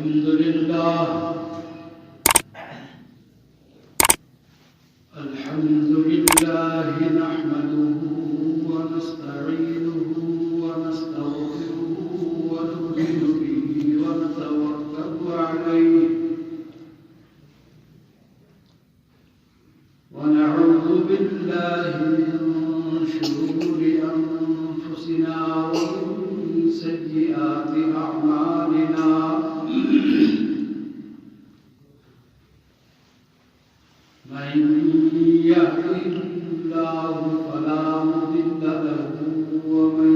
الحمد لله نحمده ونستعينه ونستغفره ونؤمن به ونتوكل عليه ونعوذ بالله من شرور أنفسنا ومن سيئات أعمالنا من يهده الله فلا مضل له ومن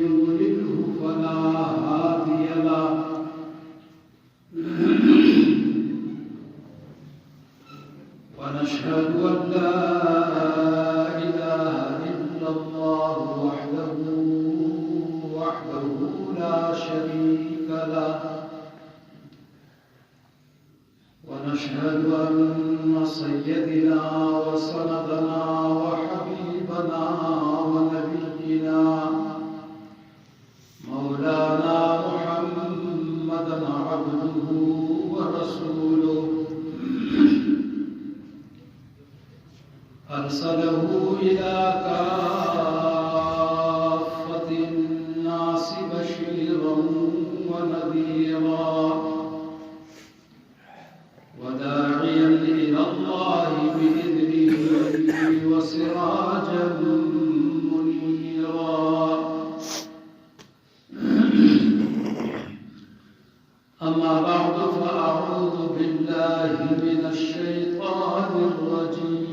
يضلله فلا هادي له ونشهد أن لا إله إلا الله وحده لا شريك له ونشهد أن سيدنا وسندنا وحبيبنا ونبينا مولانا محمدا عبده ورسوله أرسله إلى كافة الناس بشيرا ونذيرا وداعيا إلى الله بإذنه وسراجا منيرا أما بعد فأعوذ بالله من الشيطان الرجيم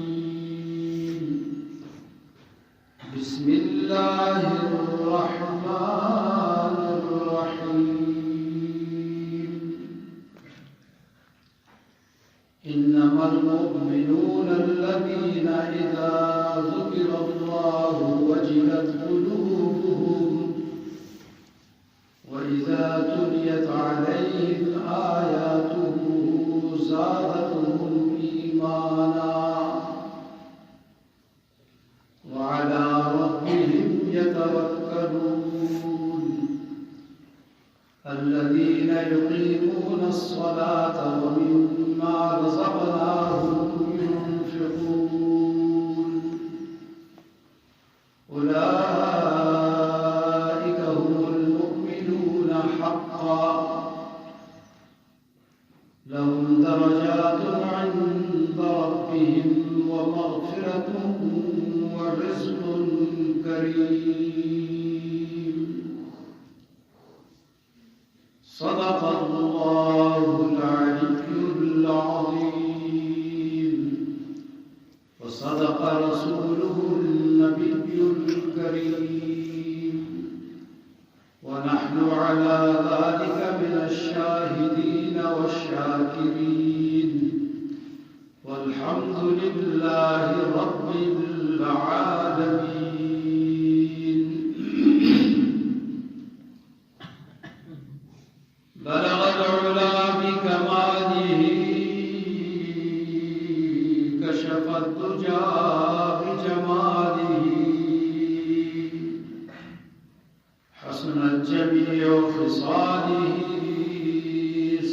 بسم الله الرحمن الرحيم إنما المؤمنون الذين إذا ذكر الله وجلت قلوبهم وإذا تليت عليهم آياته زادتهم إيمانا وعلى ربهم يتوكلون الذين يقيمون الصلاة ومما رزقناهم ينفقون أولئك هم المؤمنون حقا لهم درجات عند ربهم ومغفرة ورزق كريم صدق الله العلي العظيم وصدق رسوله النبي الكريم ونحن على ذلك من الشاهدين والشاكرين والحمد لله رب العالمين بلغ العلا بكماله كشف الدجى بجماله حسنت جميع خصاله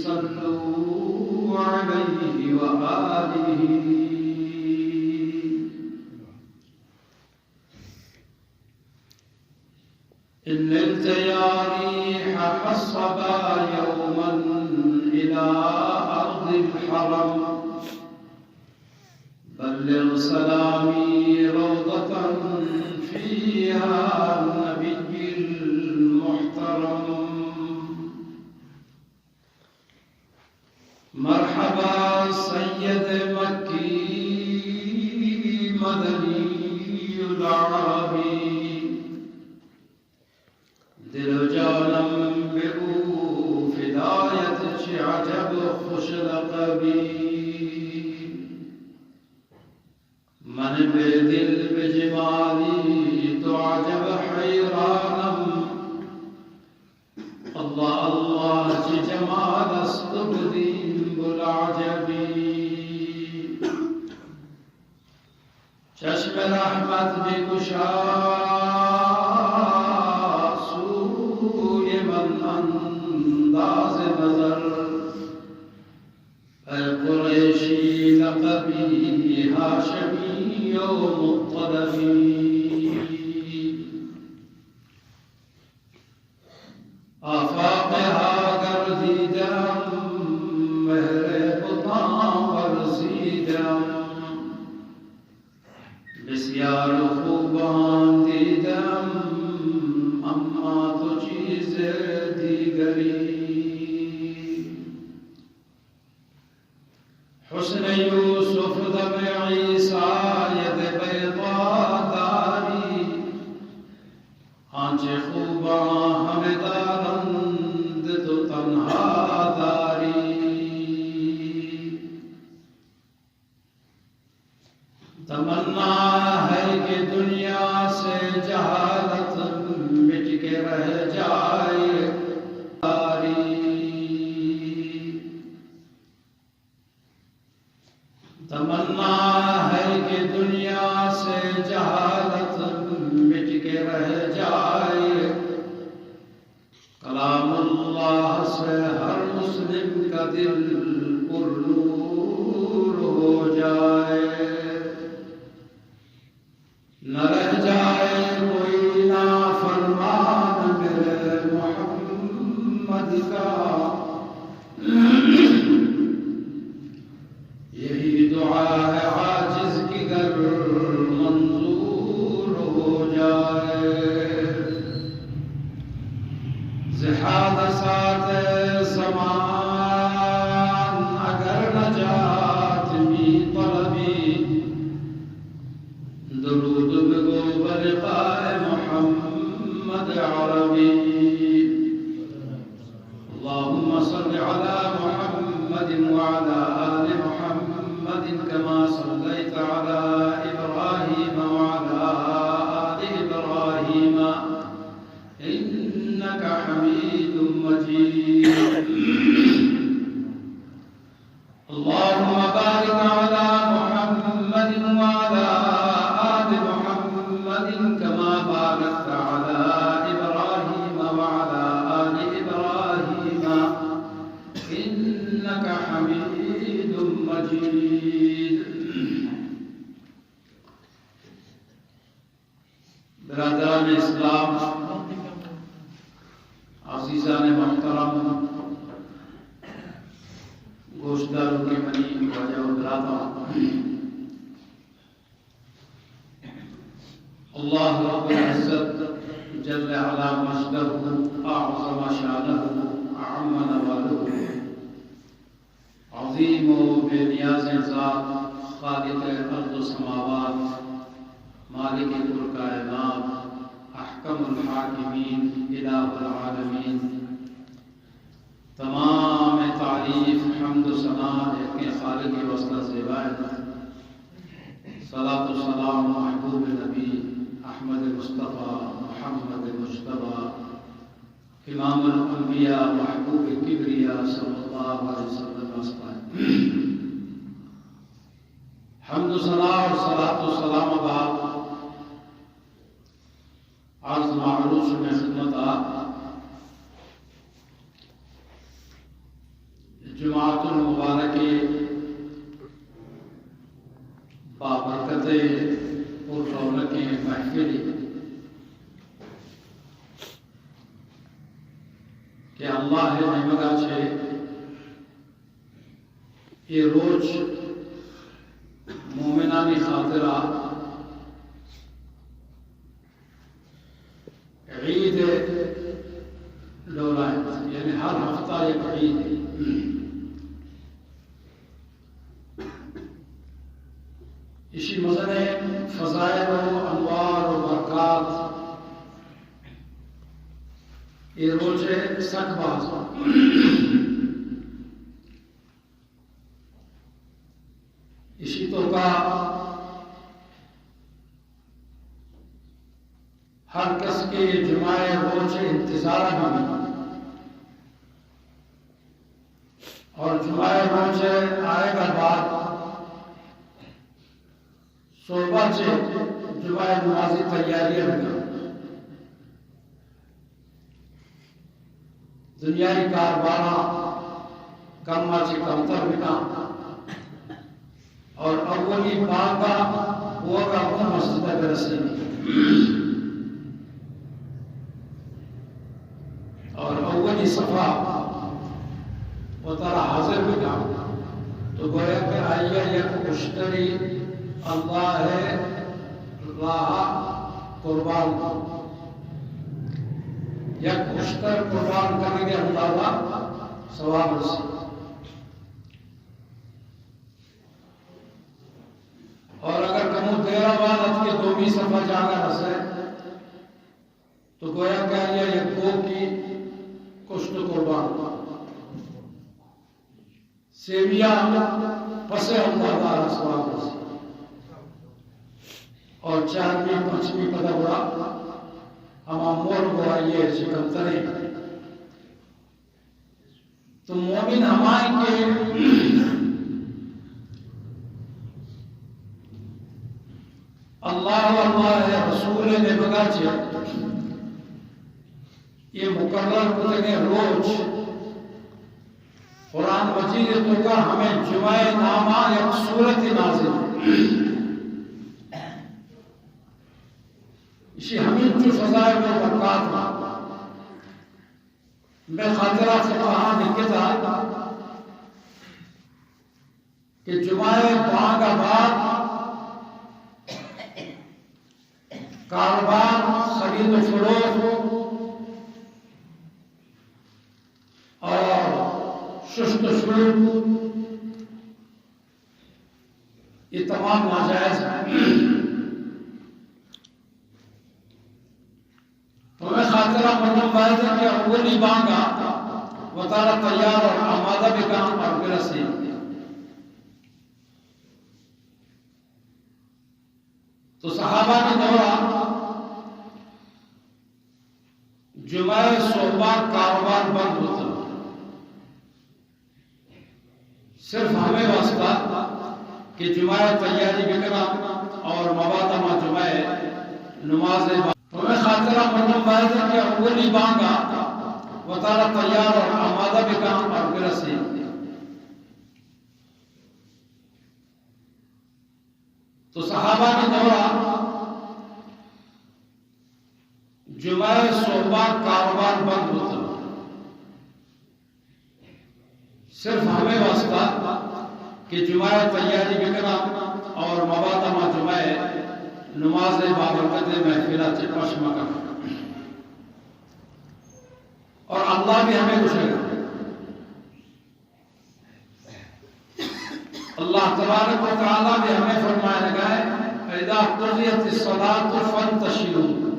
صلوا عليه وآله إن نلت يا ريح حصبا يوما إلى أرض الحرم بلغ سلامي روضة فيها النبي المحترم مرحبا سيد مكي مدني العربي دل و جانم بگو فدایت چه عجب خوش لقبی من به دل به جمالی تو عجب حیرانم الله الله چه جمال است بدین بلعجبی چشم رحمت بگشا سوی من انداز نظر اے قریشی لقبی ہاشمی و مطلبی آفاق ها گردیدم مهر بطان ورزیدم بسیار خوبان دیدم اما تو چیز دیگری حسن یوسف دم عیسیٰ ید بیضا داری آنچه خوبان همه دارند تو تنها داری تمنا ہے کہ دنیا سے جہالت مٹ کے رہ جائے تمنا ہے کہ دنیا سے جہالت مٹ کے رہ جائے کلام اللہ سے ہر مسلم کا دل پر نور ہو جائے نہ رہ جائے کوئی نافرمان میرے محمد کا یہی دعا ہے عاجز کی گر منظور ہو جائے زہاد ساتھ زمان اگر نجات بھی طلبی درود بگو بلقاء محمد عربی اللهم صل على محمد وعلى آل محمد كما صليت على إبراهيم وعلى آل إبراهيم إنك حميد مجيد اللهم بارك على محمد وعلى آل محمد كما باركت على إبراهيم وعلى آل إبراهيم إنك حميد مجيد برادران اسلام عزیزان محترم گوشتداروں کے منی وجہ ادراتا اللہ رب العزت جل علا مجدہ اعظم شانہ اعم نوالہ عظیم و بے نیاز ذات خالق ارض و سماوات مالک کل کائنات احکم الحاکمین الہ العالمین تمام تعریف حمد و ثنا اپنے خالق کی وسطہ زیبائے صلاۃ و سلام محبوب نبی احمد مصطفیٰ محمد مجتبیٰ امام الانبیاء محبوب کبریاء صلی اللہ علیہ وسلم حمد و ثنا اور صلاۃ و سلام بعد عرض معروف میں خدمت جماعت المبارک بابرکت اور رونق محفل کہ اللہ نعمت আছে یہ روز مومنانی خاطرہ عید لولائت یعنی ہر ہفتہ ایک عید ہے اسی مزن فضائل و انوار و برکات یہ روز سکھ باز اسی تو کا ہر کس کے جمعہ روز انتظار میں اور جمعہ روز آئے گا بعد صبح سے جمعہ نمازی تیاریاں ہوگا دنیای کاربارہ کم سے کمتر بکا اور اولی باغا وغا وہ مسجد برسیمی اور اولی صفحہ وہ ترہ حاضر بکا تو گویا کہ آئیہ یک مشتری اللہ ہے راہ قربان یک مشتر قربان کرنے کے اللہ ثواب رسی اور اگر کمو دیرہ بعد کے دومی صفحہ جاگا رسے تو گویا کہ آئیہ یک گو کی کشت قربان سیویا پسے اللہ تعالیٰ ثواب رسی اور چارمی پنچمی پتہ بڑا ہما مور کو آئیے شکم ترے تو مومن ہمائیں کے اللہ رسول نے بگا چھے یہ مقرر کتنے روز قرآن مجید تو کا ہمیں جمعہ نامہ یک صورت نازل اسی ہمیں جو فضائل و برکات میں خاطرہ سے کہاں لکھتا کہ جمعہ بانگ آباد کاروبار خرید و فروخت اور شست و شروع یہ تمام ناجائز ہیں تو میں خاطرہ مردم باید ہے کہ اولی بانگا وہ تعالیٰ تیار اور آمادہ بکا اور برسی تو صحابہ نے دورہ جمعہ صوبہ کاروبار بند ہوتا صرف ہمیں واسطہ کہ جمعہ تیاری بکنا اور مبادہ ما جمعہ نماز ہمیں خاطرہ مردم باید ہے کہ اولی بانگا وہ تعالیٰ تیار اور آمادہ بکا اور برسی تو صحابہ نے دورہ جمعہ صوبہ کاروبار بند ہوتا صرف ہمیں واسطہ کہ جمعہ تیاری بکنا اور مبادہ ما جمعہ نماز بابرکت محفلہ چپشمہ کا اور اللہ بھی ہمیں کچھ ہے اللہ تبارک و تعالیٰ بھی ہمیں فرمائے لگا ہے اذا قضیت الصلاة فانتشروا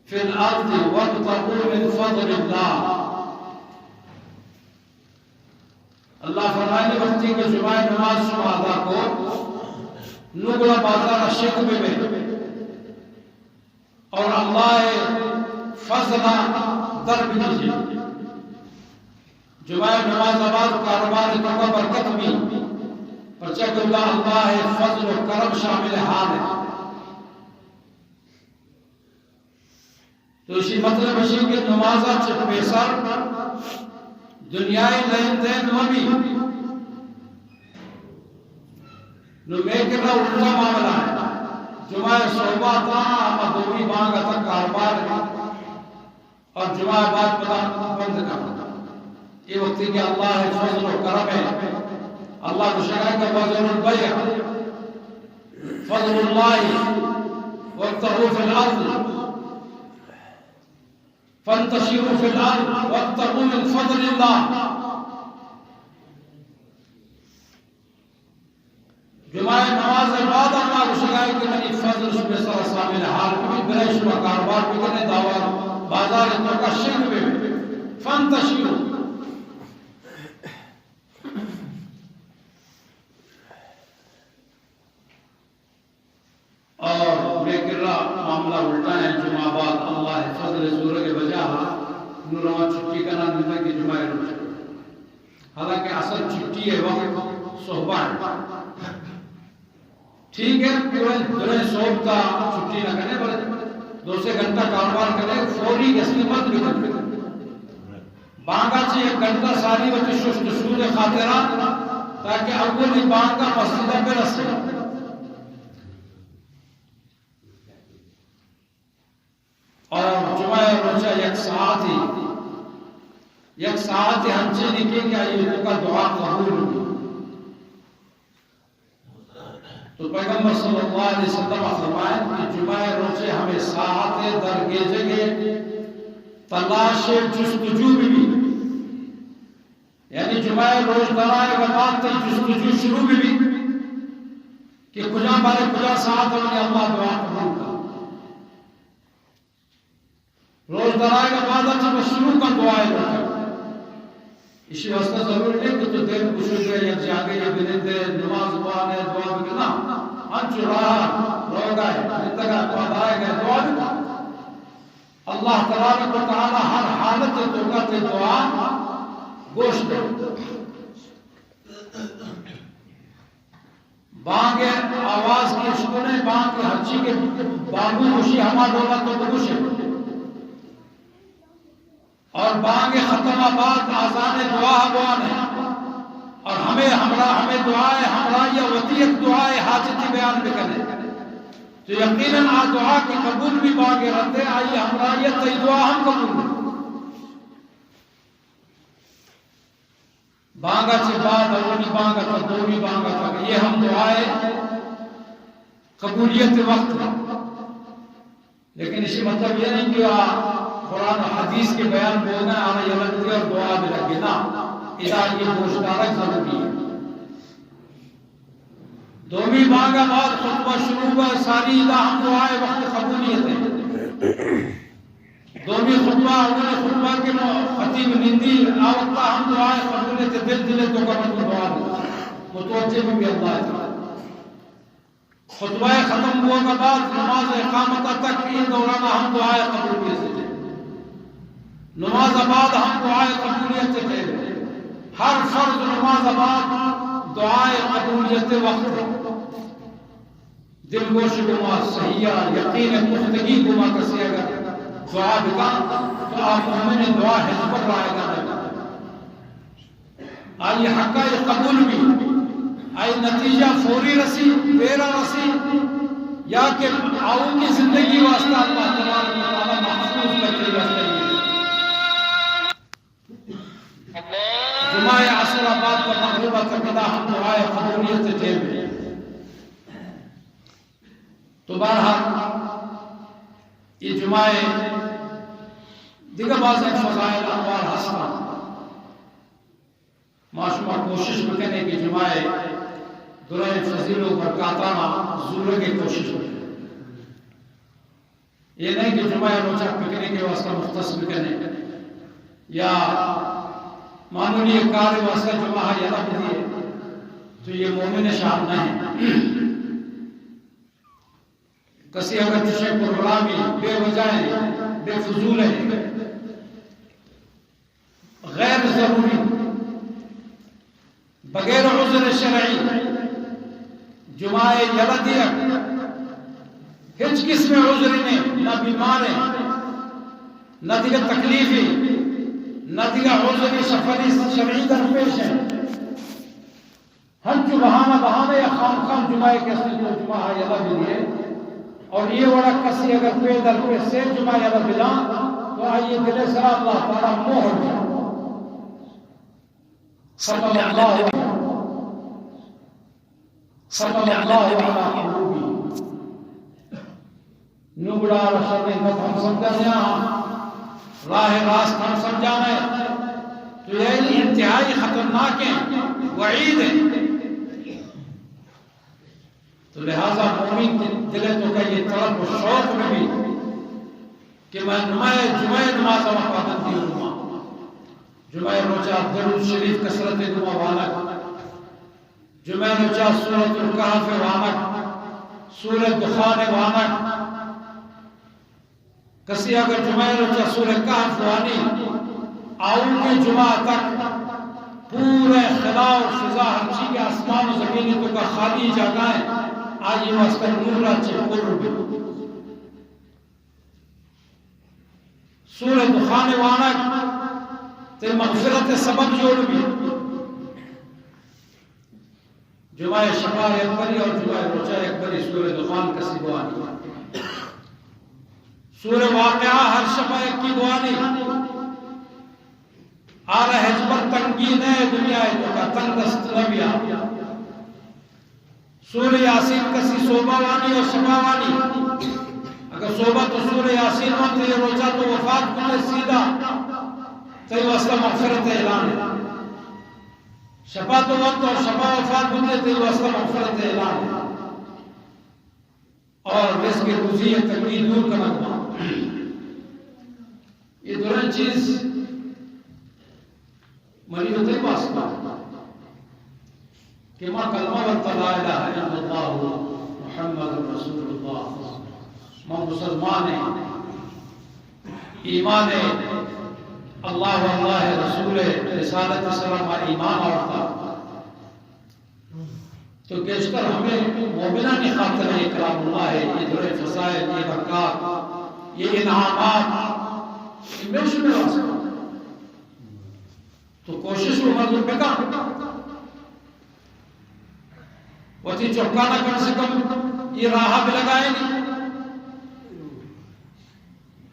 فی الارض وابتغوا من فضل اللہ اللہ فرمائے وقتی کے جمعہ نماز شمادہ کو نگلا بازار شکب میں اور اللہ فضلہ در بجیے جمعہ نماز آباد کاروبار کا برکت بھی پرچک اللہ فضل و کرم شامل حال ہے تو اسی مطلب اسی کہ نمازہ چک پیسر دنیای لین دین مبی نو میکر رہا الٹا معاملہ ہے جمعہ صوبہ تا اما دوری بانگا تا کاروبار اور جمعہ بعد پتا بند کرنا یہ وقت کہ اللہ فضل و کرم ہے اللہ کو شکایت کا فضل البیع فضل اللہ وابتغوا فی الارض فانتشروا فی الارض وابتغوا من فضل اللہ جمعہ نماز بعد اللہ کو شکایت کہ منی فضل شبہ سر سامل حال بھی برائش و کاروبار بھی کرنے دعوات بازار اتنا کا شکل بھی فانتشروا اور لیکن معاملہ الٹا ہے جمعہ بعد اللہ فضل زور کے بجا نورما چھٹی کا نام دیتا کہ جمعہ روز حالانکہ اصل چھٹی ہے وقت صحبہ ہے ٹھیک ہے پورے صحب کا چھٹی نہ کرنے بلے 2 سے گھنٹہ کاروبار کرے فوری گسلی مت بھی کرنے بانگا چی ایک گھنٹہ ساری وچی ششت شود خاطران تاکہ اولی بانگا مسجدہ پہ رسے اور جمعہ روچہ یک ساعت ہنچے نکے کہ یہ کا دعا قبول ہوگی. تو پیغمبر صلی اللہ علیہ وسلم فرمائے کہ جمعہ روچے ہمیں ساعت درگے جگہ تلاش جستجو بھی یعنی جمعہ روز درائے گا بات تی جستجو شروع بھی کہ کجا بارے کجا ساعت ہوگی اللہ دعا قبول کا روز درائے گا بعد اچھا شروع کا دعائے لوگ اسی واسطہ ضرور نہیں کہ تو دیر کچھ گئے یا جاگے یا بلندے نماز دعا ہے دعا بھی کرنا انچو راہ رو گئے نتگا دعا دائے گئے دعا بھی اللہ تبارک و تعالی ہر حالت توقعت دعا گوشت دے بانگ آواز کی اشکنے بانگ ہچی کے بانگو خوشی ہما دولا تو بگوشے اور بانگ ختم آباد آزان دعا بوان ہے اور ہمیں دعائے ہمراہ یا وطیت دعائے حاجتی بیان بکنے تو یقیناً آ دعا کی قبول بھی بانگ رہتے آئی ہمراہیت تی دعا ہم قبول ہیں بانگا سے بعد اولی بانگا تا دومی بانگا تا یہ ہم دعائے قبولیت وقت ہے لیکن اسی مطلب یہ نہیں کہ قرآن و حدیث کے بیان بولنا آنا یہ لگتی اور دعا بھی لگے نا اذا یہ گوشتارک ضروری ہے دومی بانگا بعد خطبہ شروع ہوا ساری اذا ہم دعائے وقت قبولیت ہے دومی خطبہ اولی خطبہ کے خطیب نندی آوقتا ہم دعائے قبولیت دل دلے تو کرنے کو دعا دے متوجہ بھی اللہ تعالی خطبہ ختم ہوا کے بعد نماز اقامت تک یہ دورانہ ہم دعائے قبولیت سے نماز بعد ہم دعائے قبولیت سے ہر فرض نماز بعد دعائے قبولیت وقت دل گوش گما صحیح یقین پختگی گما کسی اگر دعا بکا تو آپ مومن دعا حضب رائے گا آئی حقہ قبول بھی آئی نتیجہ فوری رسی تیرا رسی یا کہ آؤں کی زندگی واسطہ اللہ تعالیٰ محفوظ کرتے واسطہ جمعہ عصر آباد پر مغربہ تکدہ ہم دعائے قبولیت جیب ہیں تو بہرحال یہ جمعہ دیگر بعض فضائل انوار حسنہ معاشمہ کوشش بکنے کی جمعہ درائے فضیل و برکاتانہ زورہ کی کوشش بکنے یہ نہیں کہ جمعہ روچہ بکنے کے واسطہ مختص بکنے یا معمولی کار واسطہ جمعہ یلا بدیے تو یہ مومن شان نہیں کسی اگر تشے پروگرامی بے وجہ بے فضول ہے غیر ضروری بغیر عذر شرعی جمعہ یلا دیا ہچ کس میں عذر نہیں نہ بیمار ہے نہ دیگر تکلیف ہے نہ دیگر عذر سفری شرعی درپیش ہے ہم جو بہانہ یا خام جمعہ کسی جو جمعہ یلا بدیے اور یہ وڑا کسی اگر پیدل پہ سے جمعہ یلا بلا تو آئیے دل سر اللہ تعالیٰ موہر جائے صلی اللہ علیہ قلوبی نبڑا رشد نت ہم سمجھانے راہ راست ہم سمجھانے تو یہ انتہائی خطرناک ہیں وعید ہیں تو لہذا مومن کے دلے تو کا یہ طلب و شوق میں بھی کہ میں جمعہ نماز و پابندی ہوں جمعہ روچہ درود شریف کثرت دعا وانک جمعہ روچہ سورۃ الکہف وانک سورۃ دخان وانک کسی اگر جمعہ روچہ سورۃ کہف وانی آؤں کے جمعہ تک پورے خلا و فضا ہر چیز کے آسمان و زمینی تو کا خالی جگہیں آئی واسطہ نورا قرب سورہ دخان وانک تے مغفرت سبب جوڑ بھی جمعہ شفا اکبری اور جمعہ روچہ اکبری سورہ دخان کسی بوانی سورہ واقعہ ہر شفا ایک کی بوانی آرہ حجبر تنگی نئے دنیا ہے تو کا تنگ دست نبیا سورہ یاسین کسی صوبہ وانی اور شفا وانی اگر صوبہ تو سورہ یاسین وانی روچہ تو وفات کنے سیدھا تو واسطہ مغفرت اعلان ہے شفا تو وقت اور شفا وفات بندے تو واسطہ مغفرت اعلان ہے اور رزق کی روزی تکلیف دور کرنا یہ دونوں چیز منی ہوتے ہی واسطہ کہ ماں کلمہ ورطا لا الہ الا اللہ محمد رسول اللہ ماں مسلمان ہیں ایمان ہے اللہ واللہ رسول رسالت سلام ایمان آورتا تو کیشتر ہمیں مومنہ کی خاطر اکرام اللہ ہے یہ در فضائل یہ برکات یہ انعامات ان میں شمیر آسکا تو کوشش کو مردم بکا وچی چوکانا کم سے کم یہ راہا بھی لگائے نہیں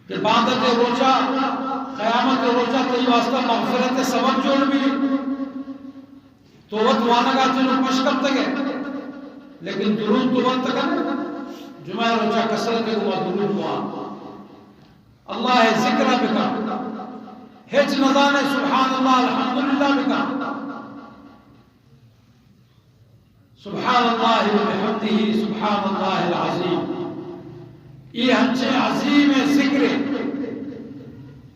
کہ باندت روچہ قیامت روچہ تی واسطہ مغفرت سبب جوڑ بھی تو وقت وانگا چنو پشکم تگے لیکن درود تو وقت تکن جمعہ روچہ کسرت کو درود وان اللہ ذکر بکا ہیچ نظانے سبحان اللہ الحمدللہ بکا سبحان اللہ و بحمدہ سبحان اللہ العظیم یہ ہنچے عظیم ذکر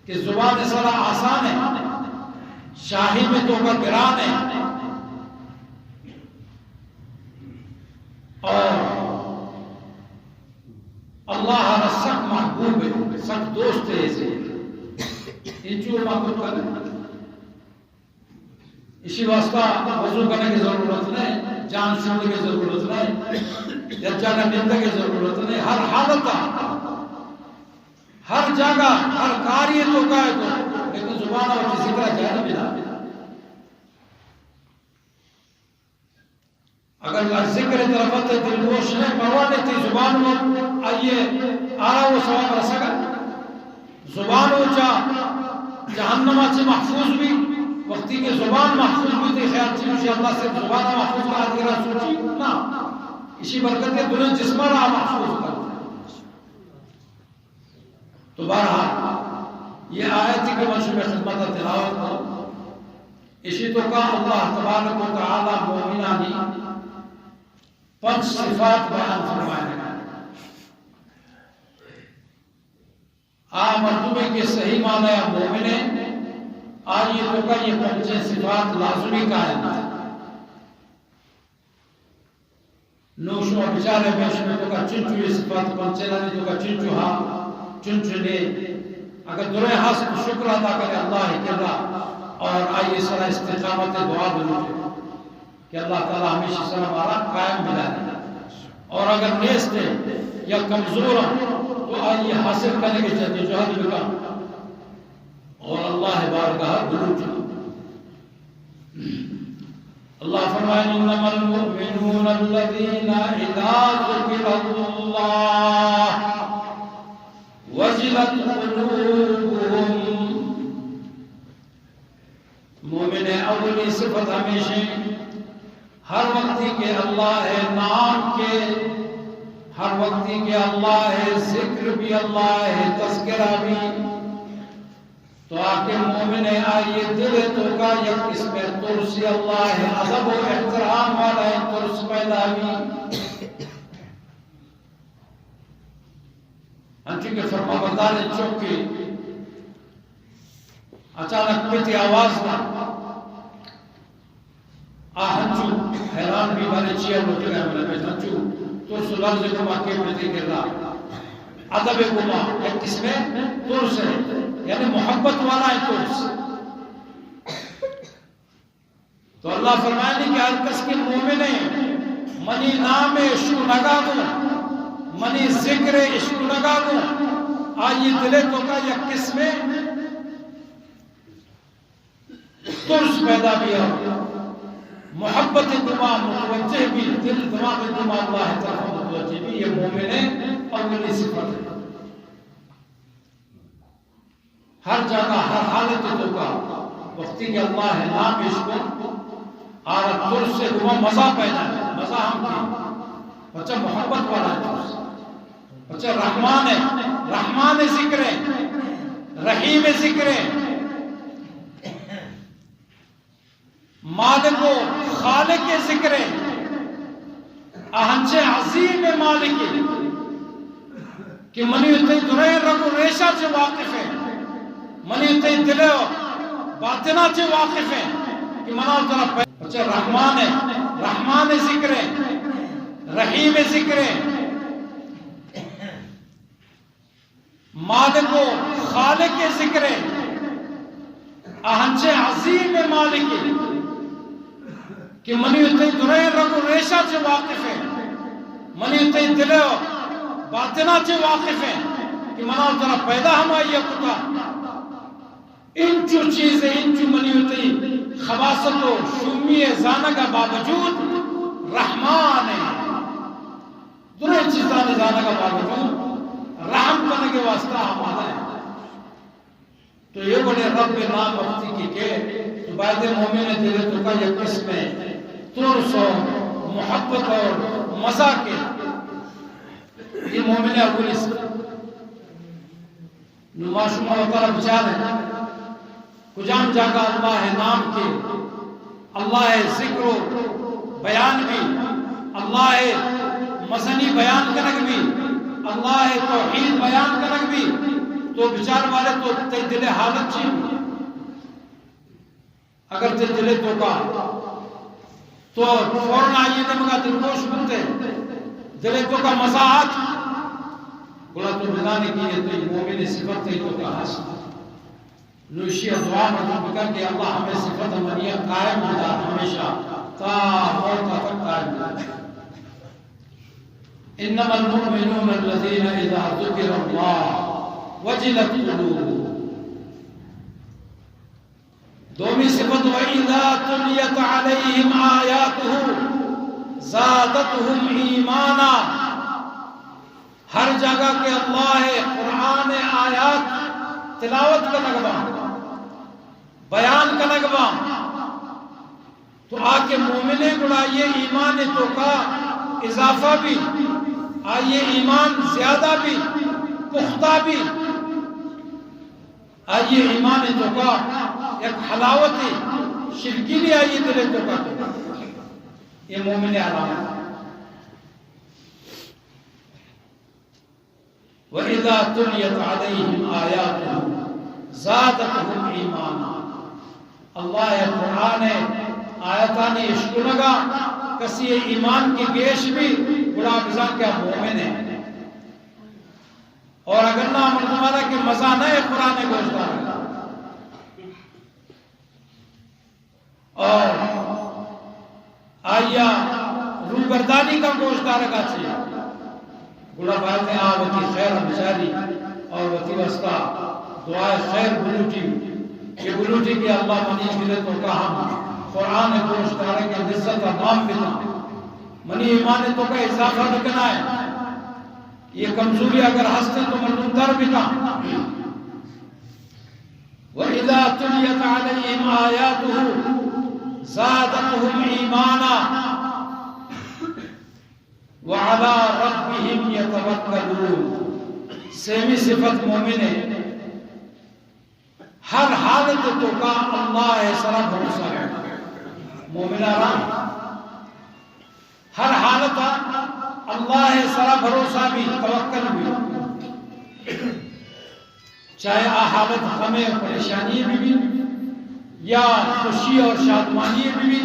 کہ زبان سرا آسان ہے شاہی میں تو کا گران ہے اور اللہ رسک محبوب ہے سک دوست ہے اسے انچو محبوب کرنے اسی واسطہ وضو کرنے کی ضرورت نہیں جان چھوڑنے کی ضرورت نہیں ججا کا نندہ کی ضرورت نہیں ہر حالت ہر جگہ ہر کاری تو کہے تو لیکن زبان اور کسی طرح جائے ملا اگر ذکر طرفت دلگوش نے پروانے تھی زبان میں آئیے آرہا وہ ثواب رسا گا زبان ہو جہنم سے محفوظ بھی وقتی کے زبان محفوظ بھی تھی خیال چیز سے اللہ سے زبان محفوظ کا آدھگرہ سوچی نا اسی برکت کے دنیا جسمہ رہا محفوظ کرتا تو بہرحال یہ آیت کے منشور خدمت تلاوت کو اسی تو کا اللہ تبارک و تعالی مومنانی پنچ صفات بیان فرمائے مردمے کے صحیح معنی مومنے آج یہ تو کا یہ پنچ صفات لازمی قائم ہے نوشو بچارے بیش میں تو کا چنچو یہ صفات پنچے لانی تو کا چنچو ہاں چنچنے اگر درے حسن شکر ادا کرے اللہ ہی کرنا اور آئیے سرا استقامت دعا بنوجے کہ اللہ تعالیٰ ہمیشہ سر ہمارا قائم ملا دے اور اگر نیست ہے یا کمزور تو آئیے حاصل کرنے کے جد جہد بکا اور اللہ بارگاہ بنوجے اللہ فرمائے انما المؤمنون الذین اذا ذکر اللہ وجلت قلوبهم مومن اولی صفت ہمیشہ ہر وقتی کے اللہ ہے نام کے ہر وقتی کے اللہ ہے ذکر بھی اللہ ہے تذکرہ بھی تو آکے مومن آئیے دل تو کا یک اس میں ترسی اللہ ہے عذب و احترام والا ہے ترس پیدا بھی ہنچو کے فرما بردار چوکی اچانک پیتی آواز نہ ہنچو حیران بھی بارے چیئر لوٹے گئے ملے میں ہنچو ترس لفظ کما کے پیتی کر رہا عذب کما ایک اس میں ترس ہے یعنی محبت والا ہے ترس تو اللہ فرمائے کہ ہر کس کے مومن منی نام عشق نگا دوں منی ذکر عشق نگا دوں آئیے دلے تو کا یک قسم ترس پیدا بھی ہو، محبت دماغ متوجہ بھی، دل دماغ دماغ اللہ طرف متوجہ بھی، یہ مومن اولی صفت ہے۔ ہر جگہ ہر حالت تو کا وقتی کہ اللہ ہے نام اس کو اور ترس سے دماغ مزہ پیدا ہے، مزہ ہم کی بچہ محبت والا ہے، ترس بچہ رحمان ہے، رحمان ذکر ہے، رحیم ذکر ہے، مالک و خالق ذکر ہے، اہنچ عظیم مالک کہ منی اتنی درین رب و ریشہ سے واقف ہے، منی اتنی دل و باطنہ سے واقف ہے کہ منا اتنا بچہ رحمان ہے، رحمان ذکر ہے، رحیم ذکر ہے، مالک و خالق ذکر ہے، اہنچ عظیم مالک کہ منی اتنی درین رب و ریشہ سے واقف ہے، منی اتنی دل و باطنہ سے واقف ہے کہ منا اتنا پیدا ہمائی کتا انچو چیزیں انچو منی اتنی خواست و شمی زانگا باوجود رحمان ہے، درین چیزان زانگا باوجود رحم کرنے کے واسطہ ہمارا ہے۔ تو یہ بڑے رب نام وقتی کی کہ تو باید مومن دلے تو کا یہ قسم ہے ترس و محبت اور مزہ کے یہ مومن اولی سے نماشمہ و طرف بچارے کجام جاگا اللہ نام کے، اللہ ذکر و بیان بھی، اللہ مزنی بیان کرنے بھی، اللہ توحید بیان کرنے بھی، تو بچار والے تو تے دل حالت چاہیے، اگر تے دل تو کا تو فوراً آئیے نے مگا دل کوش بنتے دل تو کا مزاحات بڑا تو بزانے کی ہے تو یہ مومن صفت تے تو کا حاصل نوشی دعا مطلب کر کہ اللہ ہمیں صفت ہماریا قائم ہوتا ہمیشہ تا موت تک قائم ہوتا۔ انما المؤمنون الذين اذا ذكر الله وجلت قلوبهم، دومی صفت وَإِذَا تُلِيَتْ عَلَيْهِمْ آيَاتُهُ زَادَتْهُمْ ایمانا، ہر جگہ کے اللہ قرآن آیات تلاوت کا نغمہ بیان کا نغمہ تو آکے مومنے گڑا یہ ایمان تو کا اضافہ بھی، آئیے ایمان زیادہ بھی پختہ بھی، آئیے ایمان تو کا ایک حلاوتی شرکی نہیں آئیے دلے تو کا یہ مومن علامت۔ وَإِذَا تُلِيَتْ عَلَيْهِمْ آيَاتُهُ زَادَتْهُمْ ایمانا، اللہ قرآن آیتانی عشق لگا کسی ایمان کی گیش بھی بڑا بزا کیا مومن ہے، اور اگر نہ عمل تمہارا کہ مزہ نہ ہے قرآن گوشتا ہے اور آیا روبردانی کا گوشتا رکھا چاہیے بڑا بات ہے آوتی خیر بچاری اور وتی وسطہ دعائے خیر بلوٹی یہ بلوٹی کہ اللہ منی ملے تو کہا قرآن گوشتا رکھا لذت نام بنا منی ایمان تو کا اضافہ رکھنا ہے، یہ کمزوری اگر ہستے تو مردم در بتا۔ وَإِذَا تُلِيَتْ عَلَيْهِمْ آيَاتُهُ زَادَتْهُمْ ایمانا وَعَلَى رَبِّهِمْ يَتَوَكَّلُونَ، سیمی صفت مومن ہے، ہر حالت تو کا اللہ سرا بھروسہ ہے، مومن آرام ہر حالت اللہ سرا بھروسہ بھی توکل بھی، چاہے حالت غم اور پریشانی بھی یا خوشی اور شادمانی بھی،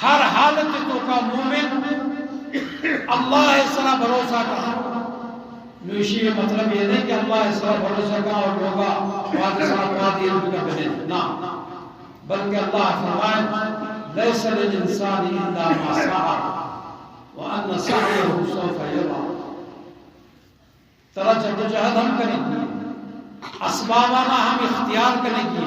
ہر حالت تو کا مومن اللہ سرا بھروسہ کا نوشی مطلب یہ نہیں کہ اللہ سرا بھروسہ کا اور ہوگا وعد سرا قادر کا بنے نا، بلکہ اللہ فرمائے لَيْسَ لِلْإِنسَانِ إِلَّا مَا سَعَى وَأَنَّ سَعْيَهُ سَوْفَ يُرَى، طرح جدوجہد ہم کریں گے، اسبابانہ ہم اختیار کریں گے،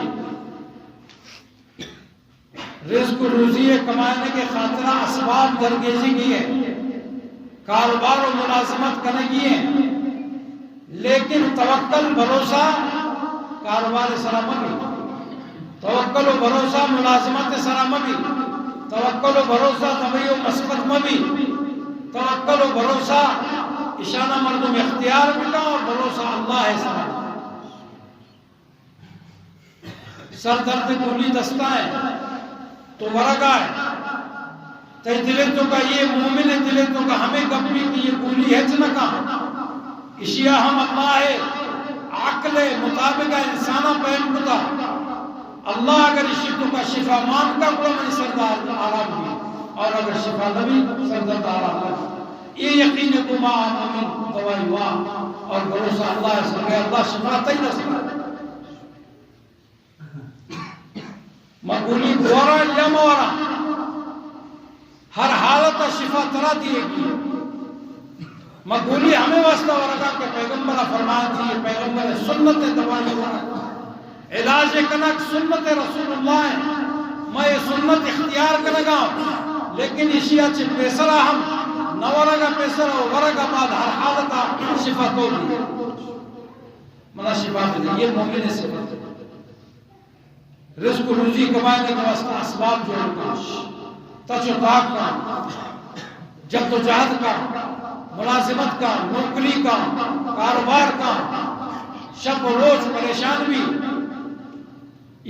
رزق روزی کمانے کے خاطر اسباب درگیزی کی ہے، کاروبار و ملازمت کرنے کی ہے، لیکن توکل بھروسہ کاروبار سرامبی، توکل و بھروسہ ملازمت سرامبی، توکل و بھروسہ طبعی و مسقط مبی، توکل و بھروسہ اشانہ مردم اختیار بکا اور بھروسہ اللہ ہے سرام سر درد کولی دستا ہے تو ورگا ہے تے دلتوں کا یہ مومن ہے، دلتوں کا ہمیں گپی کی یہ کولی ہے چنکا اشیاء ہم اللہ ہے عقل مطابق انسانہ پہم کتا اللہ اگر اشیتوں کا شفا مان کا کوئی میں سردار آرام بھی اور اگر شفا نبی سردار آرام بھی یہ یقین کو ماں مومن دوائی ہوا اور بھروسہ اللہ ہے سر اللہ شفا تیدہ سکتا مقبولی دورا یا مورا ہر حالت شفا ترا دیے گی مقبولی ہمیں واسطہ ورکا کہ پیغمبر فرمان تھی پیغمبر سنت دوائی ورکا علاج کنک سنت رسول اللہ ہے میں یہ سنت اختیار کرگا لیکن اشیاء چھ پیسرہ ہم نورگا پیسرہ ورگا بعد ہر حالت شفا تو دی منا شفا دی یہ مومن صفت ہے رزق روزی کمانے کے واسطہ اسباب جوڑ کا تچ و تاک کا جد و جہد کا ملازمت کا نوکری کا کاروبار کا شب و روز پریشان بھی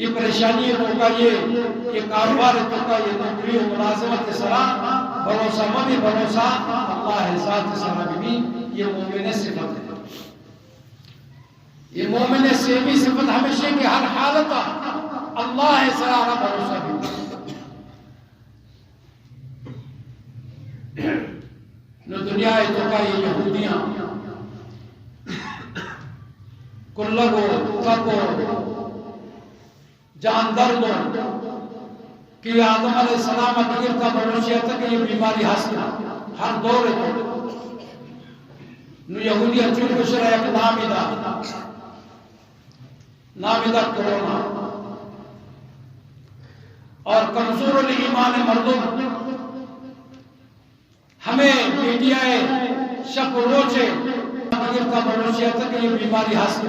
یہ پریشانی ہے تو کا یہ کاروبار ہے تو کا یہ نوکری و ملازمت کے سلام بھروسہ مبی بھروسہ اللہ ذات سلام بھی یہ مومن صفت ہے یہ مومن سیمی صفت ہمیشہ کی ہر حالت اللہ ہے سرارہ بھروسہ بھی نو دنیا ہے تو کا یہ یہودیاں کلگو تکو جاندر دو کہ آدم علیہ السلام اگر کا بھروسیہ تھا کہ یہ بیماری حاصل ہر دور ہے نو یہودیاں چون بشرہ ایک نامیدہ کرونا اور کمزور الایمان مردم ہمیں میڈیا شک و روچے اگر کا بھروسیہ تھا کہ یہ بیماری حاصل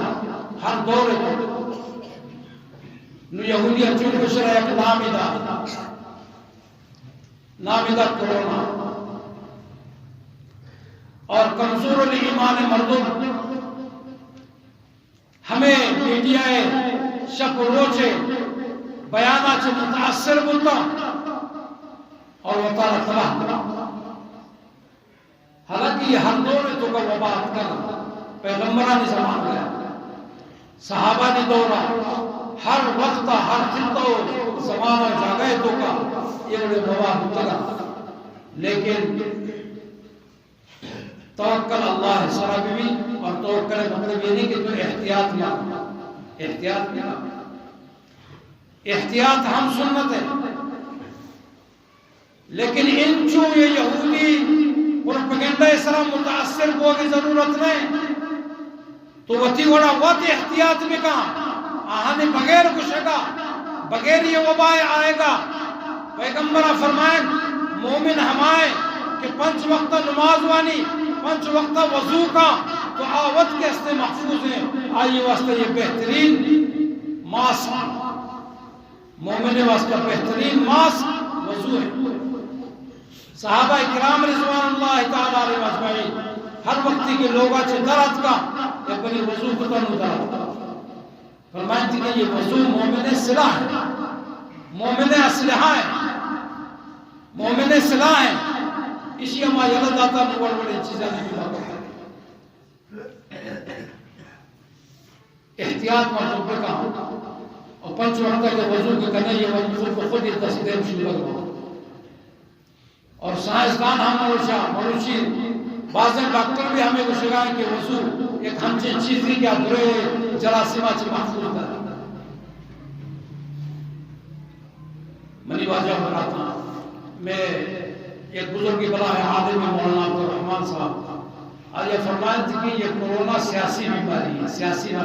ہر دور ہے نو یہودیہ چون بشرہ ایک نامیدہ کرونا اور کمزور الایمان مردم ہمیں میڈیا شک و روچے بیانات سے متاثر بولتا اور وہ تعالیٰ تباہ حالانکہ یہ ہر دور تو کا وبات کرنا پیغمبرانی زمان گیا صحابہ نے دورا ہر وقت ہر خطہ زمان و جاگئے تو کا یہ بڑے وبات کرنا لیکن توکل اللہ سرا بھی اور توکل مطلب یہ نہیں کہ تو احتیاط میں احتیاط ہم سنت ہے لیکن انچو یہ یہودی پروپیگنڈا اس طرح متاثر کو کی ضرورت نہیں تو وتی گوڑا وقت احتیاط میں کہاں آہانے بغیر کچھ گا بغیر یہ وبا آئے گا پیغمبر فرمائیں مومن ہمائیں کہ 5 وقت نماز وانی 5 وقت وضو کا تو آوت کے استے محفوظ ہیں آئیے واسطہ یہ بہترین ماسک مومن واسطہ بہترین ماسک وضو ہے صحابہ اکرام رضوان اللہ تعالیٰ علیہ مجمعین ہر وقتی کے لوگا چھے درد کا یا بلی وضو کتنو درد کا فرمائیں تھی کہ یہ وضو مومن سلاح ہے مومن اسلحہ ہے مومن سلاح ہے اسی ہمارا یلد آتا بڑھ بڑے چیزیں نہیں بات احتیاط مرتب پہ کہاں اور 5 وقت کے وضو کے کرنے یہ وضو کو خود ہی تصدیب شروع لگا اور سائنسدان ہم مروشی بعض ڈاکٹر بھی ہمیں گوشگاہیں کہ وضو ایک ہمچے چیز ہی کیا برے جراثیمہ سے محفوظ کر منی واجہ بناتا میں ایک بزرگی بلا ہے عالم مولانا عبدالرحمن صاحب آج یہ فرمائیں تھی کہ یہ کورونا سیاسی بیماری ہے سیاسی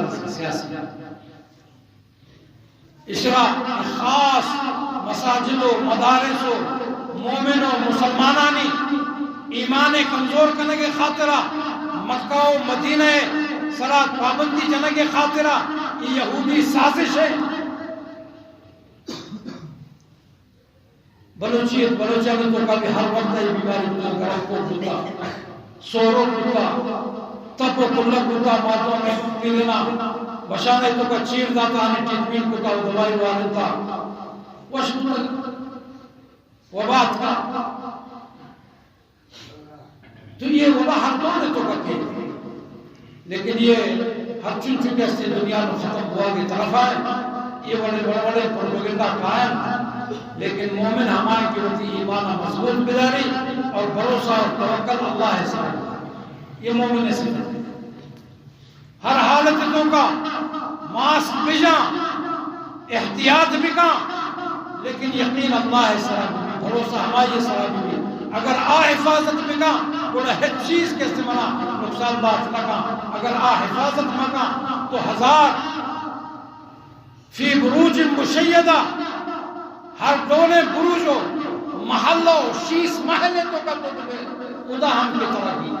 اشراق خاص مساجد و مدارس و مومن و مسلمانانی ایمان کمزور کرنے کے خاطرہ مکہ و مدینہ صلاۃ پابندی جانے کے خاطرہ یہ یہودی سازش ہے. بلوچیت بلوچستان تو کا بھی ہر وقت یہ بیماری گرم کو ہوتا سورو ہوتا تب کلک ہوتا ماتوں میں پیلنا بشانے تو کا چیر داتا آنے ٹریٹمنٹ کو کا دوائی والتا وشکل وبات کا تو یہ وبا ہر دور تو کرتے لیکن یہ ہر چن چکے سے دنیا میں ختم ہوا کی طرف آئے یہ بڑے بڑے پروپیگنڈا قائم لیکن مومن ہمارے کی ہوتی ایمان مضبوط بیداری اور بھروسہ اور توکل اللہ ہے صاحب یہ مومن سے ہر حالتوں کا ماسک بجا احتیاط بکا لیکن یقین اللہ ہے صاحب بھروسہ ہماری صاحب بھی اگر حفاظت بکا بڑا ہر چیز کے استعمال نقصان بات لگا اگر حفاظت مکا تو ہزار فی بروج مشیدہ ہر ڈولے بروج ہو محلہ ہو شیس محلے تو کا تو ادا ہم کی طرح کی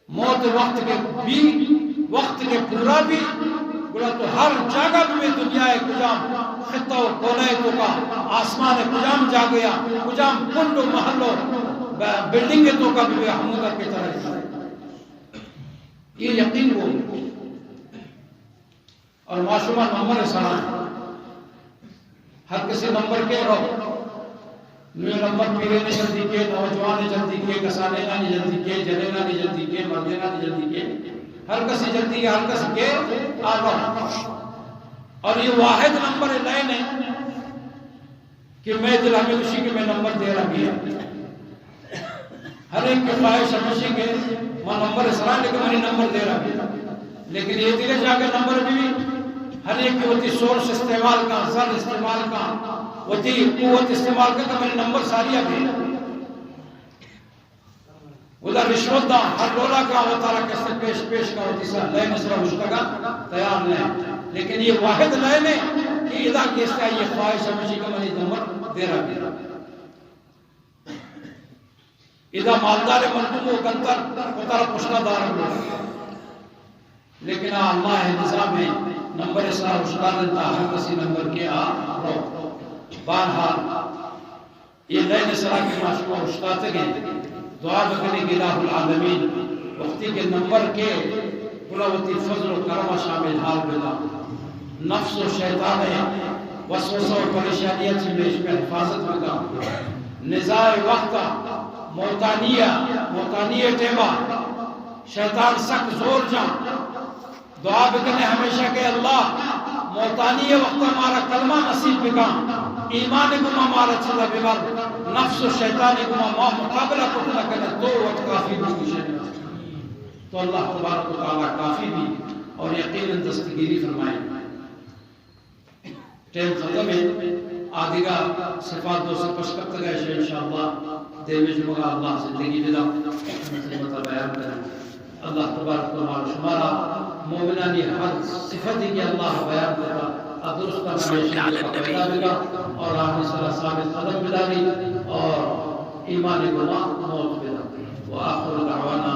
موت وقت کے بھی وقت کے پورا بھی بڑا تو ہر جگہ میں دنیا ہے کجام خطہ و کولے تو کا آسمان کجام جا گیا کجام کنڈ و محلو بلڈنگ تو کا بھی حمودہ کی طرح یہ یقین ہو اور معصومہ نمبر سلام ہر کسی نمبر کے رہو نوے نمبر پیرے نے جلدی کے نوجوان نے جلدی کے کسانے نے جلدی کے جنے نے جلدی کے مردے نے جلدی کے ہر کسی جلدی کے ہر کسی کے آرہا اور یہ واحد نمبر لائن ہے کہ میں دل ہمیں اسی کے میں نمبر دے رہا بھی ہے ہر ایک کے خواہش ہمیشی کے میں نمبر اسرائیل لیکن میں نمبر دے رہا بھی لیکن یہ دلے جا کے نمبر بھی ہر ایک کی ہوتی سورس استعمال کا زر استعمال کا ہوتی قوت استعمال کا تو میرے نمبر ساری آگے ادھر رشوت دا ہر رولا کا ہوتا رہا کس سے پیش کا ہوتی سا لئے نصرہ مشتگا تیار نہیں لیکن یہ واحد لئے نے کہ ادا کیس کا یہ خواہش ہمیشی کا میرے نمبر دے رہا بھی ادا مالدار مردم و گنتر ہوتا رہا پشتہ دار ہوتا لیکن اللہ نظام ہے نمبر اسرار اشتار دیتا ہر کسی نمبر کے رو بارحال یہ لئے نصرہ کی معشوق اشتاتے گئے دعا بکنے کی الہ العالمین وقتی کے نمبر کے قلوتی فضل و کرم شامل حال بلا نفس و شیطان ہے وسوسہ و پریشانیہ چمیش میں حفاظت بکا نزاع وقتا موتانیہ ٹیبا شیطان سک زور جان دعا بکنے ہمیشہ کہ اللہ موتانی وقت ہمارا کلمہ نصیب بکا ایمان گمہ ہمارا چلا بگر نفس و شیطان گمہ مقابلہ کو کرنے دو وقت کافی بھی تو اللہ تبارک و تعالیٰ کافی بھی اور یقیناً دستگیری فرمائے ٹیم ختم ہے آدھگا صفات دو سے پشکت گئے شاہ انشاءاللہ دیوش مگا اللہ زندگی بدا خدمت بیان کریں اللہ تبارک و تعالی شمارا مومنانی ہر صفت کی اللہ بیان کرتا درست ہمیشہ اور آخری صلی ثابت قدم بداری اور ایمان گناہ موت بدا وآخر دعوانا